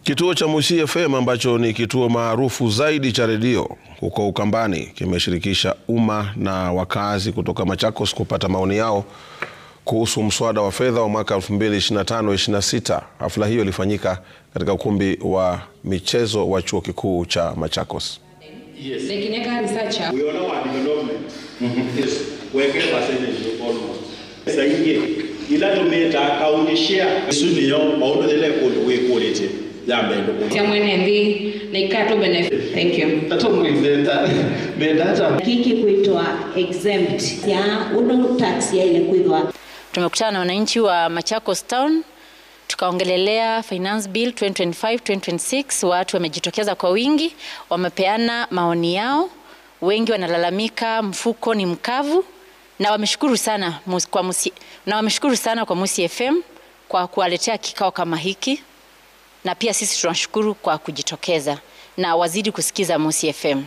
Kituo cha Musi FM ambacho ni kituo maarufu zaidi cha redio huko Ukambani kimeshirikisha umma na wakazi kutoka Machakos kupata maoni yao kuhusu mswada wa fedha wa mwaka 2025-26. Hafla hiyo ilifanyika katika ukumbi wa michezo wa chuo kikuu cha Machakos. Yes. We all know what development is. We get percentage almost. Ila tumeta kaunti share sunio mauno ile we quality ya mbendo. Thank you. Hiki kuitwa exempt ya uno tax ya ile kuitwa. Tumekutana na wananchi wa Machakos Town tukaongelelea Finance Bill 2025-2026. Watu wamejitokeza kwa wingi, wamepeana maoni yao. Wengi wanalalamika mfuko ni mkavu, na wameshukuru sana kwa Musi FM kwa kuwaletea kikao kama hiki, na pia sisi tunashukuru kwa kujitokeza na wazidi kusikiza Musi FM.